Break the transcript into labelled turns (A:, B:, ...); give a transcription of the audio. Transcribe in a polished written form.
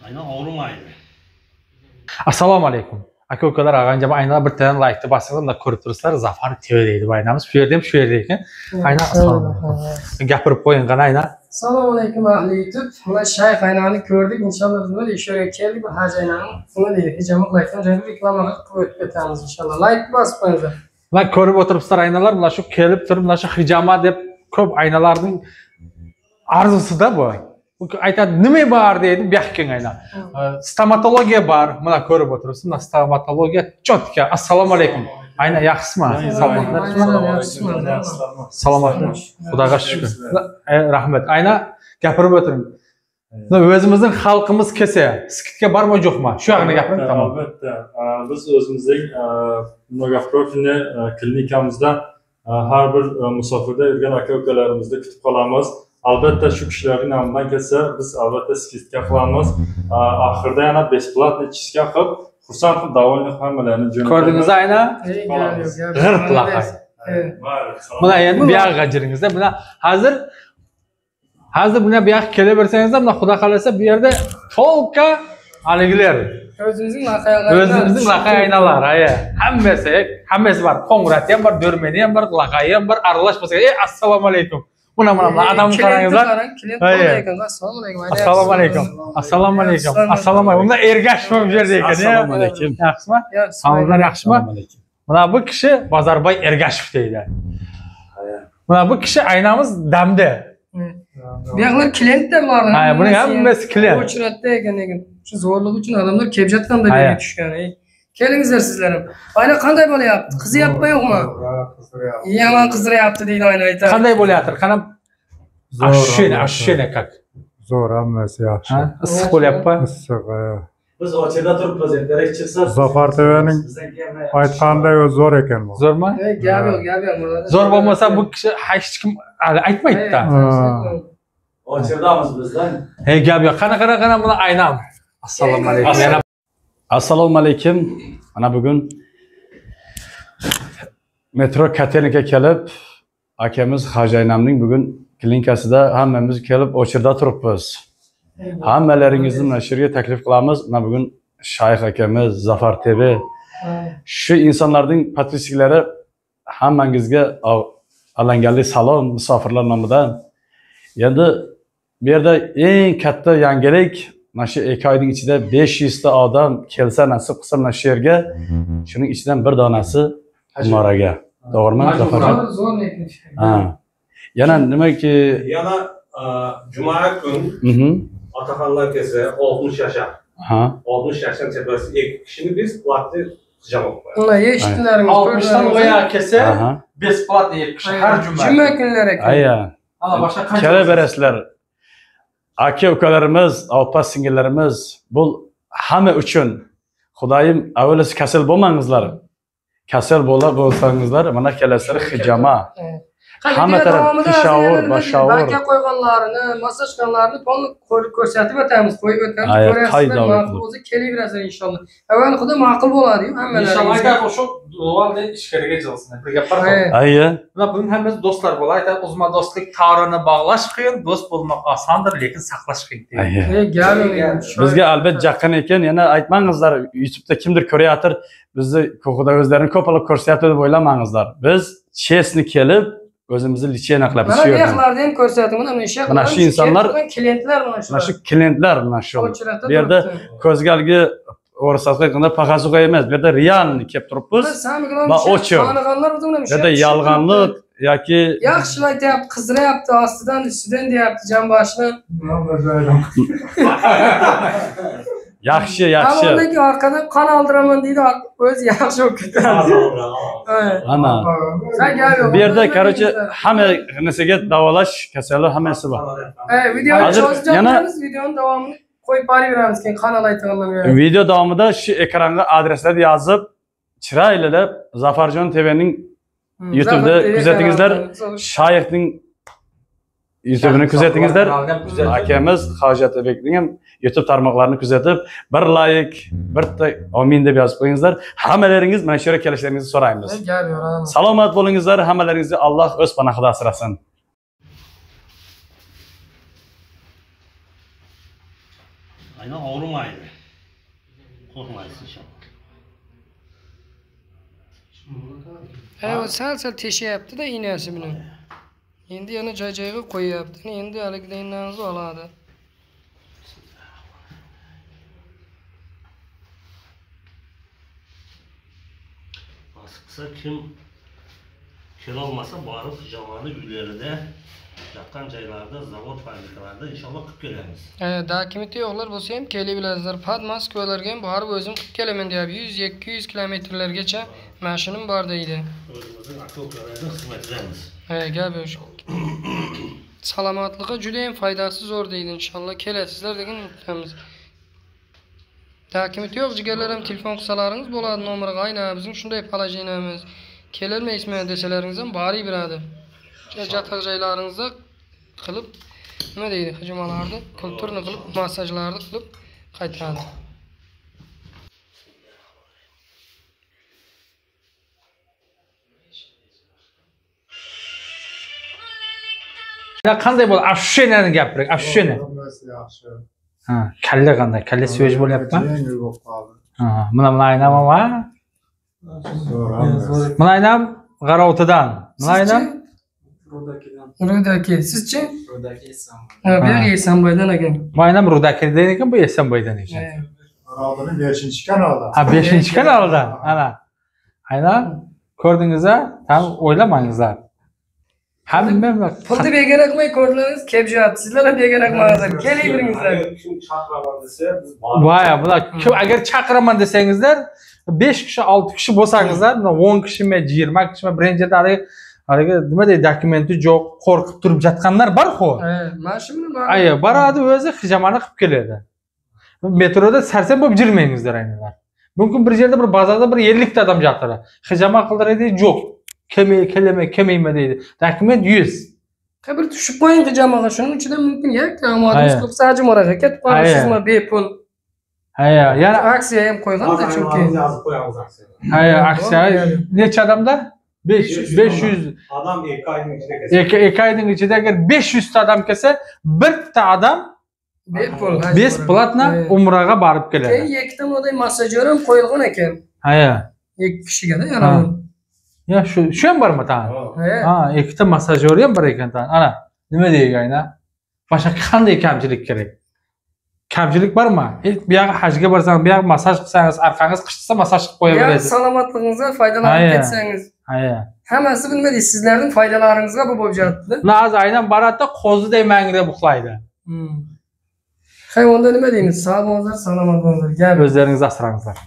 A: Aynen ağrımaydı.
B: Assalomu alaykum. Aka ukalar ağancama aynalar bir tane like'ı bassanız da ko'rib turibsizlar. Zafar TV deydi bu aynamız. Shu yerda ham shu yerda ekan. Ayna assalomu alaykum. Gapirib qo'ying qana ayna.
C: Assalomu alaykum ahli YouTube. Mana Shayx aynani ko'rdik. Inshaalloh biz mana ish yerga keldik. Bu haj aynani buni deydi. Hijama qilayotgan joyda reklama qilib o'tamiz inshaalloh. Like bosib qo'yinglar.
B: Mana ko'rib o'tiribsizlar aynalar. Mana shu kelib turib, mana shu hijama deb ko'p aynalarning arzusida bu. Aytadi nima bor deydi, bu yoqqa ayna. Stomatologiya bor. Mana ko'rib o'tiribsiz. Mana stomatologiya chotka. Assalomu alaykum. Ayna yaxshisizmi? Salomatmi? Xudoga shukr. Rahmat. Ayna gapirib o'tiring. O'zimizning xalqimiz kelsa, skidka bormi yo'qmi? Shu yoqni gapiring, tamom.
D: Albatta. Biz o'zimizning mnogoprofilni klinikamizda har bir musofirda yurgan aka-ukalarimizni kutib qolamiz. Albatta shu kishilarning nomidan kelsa, biz albatta skidka qilamiz. Oxirida yana besplatniy chizka qilib, xursand qilib davolanib hammalarni jo'natamiz.
B: Ko'rdingiz ayna? G'irt laqay. Mana endi bu yoqqa jiringizda. Buni hozir buni bu yoqqa kelaversangizda, mana xudo xolasa bu yerda tolka haligilar.
C: O'zimizning laqay
B: aynalar, hammasi bor. Qo'ng'irati ham bor, do'rmani ham bor, laqayi ham bor, aralashmasa. Assalomu alaykum. Buna adamni qarangizlar.
C: Assalomu alaykum.
B: Assalomu alaykum. Assalomu alaykum. Assalomu alaykum. Bunda Ergashev bu yerda ekan.
E: Assalomu alaykum.
B: Yaxshimi? Salomlar yaxshimi? Mana bu kishi Bozorboy Ergashev deydi. Mana bu kishi aynamiz damda.
C: Bu yoqlar klientda bor.
B: Ha, buning hammasi klient.
C: O'chiratda ekan. Shu zo'rlik uchun odamlar kelib jatganda yerga tushgan. Kelingizlar sizlar ham. Ayna qanday bo'lyapti? Qizyapti yo'qmi? Yomon qizdiryapti deydi ayna aytadi.
B: Qanday bo'lyapti? Qana ashshina kak.
F: Zo'r, hammasi yaxshi.
B: Issiq bo'lyapti?
F: Issiq.
A: Biz ochida turibmiz, ertaroq chiqsa
F: Zafar TV'ning aytganday zo'r ekan bu.
B: Zo'rmi?
C: Gap yo'q.
B: Zo'r bo'lmasa bu kishi hech kim aytmaydi-da.
A: Ochidamiz bizdan.
B: Gap yo'q. Qana buni aynam. Assalomu alaykum.
E: Assalomu alaykum. Mana bugun metro Katelinga kelib, akamiz Xo'jaynamning bugun klinikasida hammamiz kelib o'chirda turibmiz. Hammalaringizni mana shu yerga taklif qilamiz. Mana bugun Shayx akamiz, Zafar TV shu insonlarning podpiskiklari hammangizga alangali salom musofirlar nomidan. Endi bu yerda eng katta yangilik mana shu 2 oyning ichida 500 ta odam kelsa, nasib qilsa mana shu yerga, shuning ichidan bir donasi Umoraga. To'g'rimi? Ha. Yana nimaki?
A: Yana juma kun otaxonlar kelsa 60 yashar.
E: Ha.
A: 60 yashar tepasi 2 kishini biz platni javob qo'yamiz.
C: Uni eshitdilaringiz.
B: 60 dan oyoq kelsa, besplatniy kishi har
C: juma kunlari ekan.
E: Aya.
B: Ana boshqa qancha
E: kelaverasizlar. Aka ukalarimiz, opa singillarimiz, bu hamma uchun. Xudoyim avvalisi kasal bo'lmangizlar. Kasal bo'lsangizlar, mana kelasizlar hijama. Hamma taraf tishovur, bashovur.
C: Banka qo'yganlarini, massaj qilganlarini to'liq ko'rsatib o'tamiz, qo'yib o'tamiz. Ko'rasizlar, ma'qul bo'lsa kelaverasizlar inshaalloh. Avval xudo ma'qul bo'ladi-yu hammalari.
B: Inshaalloh o'sha duoda ishkariga jilsin. Bir gap bor.
E: Ayya.
B: Mana bugun hammamiz do'stlar bo'ladi. Aytadi, uzma do'stlik tarini bog'lash qiyin, do'st bo'lmoq osondir, lekin saqlash qiyin deydi.
E: Bizga albatta yaqin ekan, yana aytmangizlar, YouTube'da kimdir ko'ryatir, bizni Xudo o'zlarini ko'palab ko'rsatyapti deb o'ylamangizlar. Biz chesni kelib o'zimizni lichena qilib
C: shu yerda. Mana bu yoqlarda ham ko'rsating, mana
E: shu insonlar,
C: klientlar mana shu.
E: Mana shu klientlar mana shu. Bu yerda ko'zgalgi o'rasatga qilganda paqasuqa emas, bu yerda realni kelib turibmiz. Va ochib. Bu yerda yolg'onlik yoki
C: yaxshi aytyapti, qizdiryapti, ostidan ustidan deyapti, jamboshidan.
E: Yaxshi.
C: Avvaldagi orqadan qon oldiraman deydi, o'zi yaxshi bo'lib ketadi.
E: Ana. Bu yerda qarochi hamma narsaga davolash kasali hammasi bor.
C: Videoning davomini qo'yib boraveramiz, keyin kanal aytganlar.
E: Video davomida shu ekranga adreslarni yozib, chiroylilab Zafarjon TV'ning YouTube'da kuzatingizlar, Shayxning YouTube'ni kuzatingizlar. Akamiz Xo'jatabekning ham YouTube tarmoqlarini kuzatib, bir like, bir amin deb yozib qo'yingizlar. Hammalaringiz mana shu yerga kelishlaringizni so'raymiz. Salomat bo'lingizlar, hammalaringizni Alloh o'z panohida asrasin.
G: Aynen ağrımaydı. Korkmayız inşallah.
C: Evet, sal teşeyaptı da iğnesi bilen. Endi yana joy-joyga qo'yyapti. Endi haligidan oladi.
G: Nasılsa kim olmasa barı hicamalı üllerinde yakın joylarda, zavod fabrikalarda inşallah qilib kelamiz.
C: Daha kimiti yo'qlar bo'lsa ham kelabilasizlar. Pat Moskvalarga ham borib o'zim qilib kelaman deyapti. 100-200 kilometrlargacha mashinim bor deydi.
G: O'zimizning aka-ukalarga xizmat qilamiz.
C: Gap shu. Salomatligiga juda ham foydasi zo'r deydi. Inshaalloh kelasizlar degan umidamiz. Daha kimiti yo'q, jigarlarim telefon qilsalaringiz bo'ladi, nomeriga ayna bizning shunday palajenamiz. Kelolmaysizmi desalaringiz ham bari beradi. Jataq joylaringizda qilib nima deydi, hijamalarni, kulturni qilib, massajlarni qilib qaytaradi.
B: Qanday bo'ldi? Ashshenani gapiring, ashsheni. Ha, kalla qanday? Kalla sveж bo'lyapti? Ha, mana aynam va mana aynam G'arovtidan. Mana aynam
C: Rudaki. Sizchi? Rudaki Esanboy. Ha, bu Esanboydan ekan.
B: mana aynam Rudakidan ekan, bu Esanboydan ekan.
F: G'arovtining 5-kanalida.
B: Ha, 5-kanalda. Ana. Aynam ko'rdingizlar? Tam o'ylamangizlar. Hamma
C: pulni begarak qilmay ko'rdingiz, kepjat. Sizlar ham begarak ma'nozlar. Kelaveringizlar.
A: Kim chaqiraman desa, biz
B: voy, bular agar chaqiraman desangizlar, 5 kishi, 6 kishi bo'lsangizlar, 10 kishimi, 20 kishimi birinchi haligi nima deydi, dokumenti yo'q, qo'rqib turib yotganlar bor-ku.
C: Mana shu bilan
B: Ay, boradi o'zi hijamani qilib keladi. Metroda sarson bo'lib jirmangizlar aynalar. Mumkin bir yerda bir bozorda bir 50 ta odam yotadi. Hijama qildiradi, yo'q. Kelmayman deydi. Dokument 100.
C: Bir tushib qo'ying hijamaga, shuning ichida mumkin yakka omadingiz ko'p sajim oraga ketib qolasizmi bepul.
B: Haya, yana
C: aksiya ham qo'ygan-da chunki.
A: Yozib qo'yamiz aksiyani.
B: Haya, aksiya necha odamda? 500
A: Adam 2 oyning ichida kelsa.
B: 2 oyning ichida agar 500 ta odam kelsa, bitta odam
C: bepul
B: besplatno umraga borib keladi.
C: Keyin ikkita moday massajyor ham qo'yilgan ekan.
B: Haya.
C: 2 kishiga-da yana.
B: Ya shu ham bormi ta? Ha, ikkita massajyor ham bor ekan ta. Ana, nima deygayna? Boshqa qanday kamchilik kerak? Kamchilik bormi? Bu yoqqa hajga borsangiz, bu yoqqa massaj qilsangiz, orqangiz qishsa massaj qilib qo'yaverasiz.
C: Ya salomatligingizga foydalanib ketsangiz.
B: Haya.
C: Hammasi nima deysiz, sizlarning foydalaringizga bu bo'lib yotdi.
B: Naz aynan baratda qo'ziday mangrab uxlaydi.
C: Hay onda nima deymiz? Sog' bo'linglar, salomat bo'linglar. Gap
B: o'zlaringizni asrangizlar.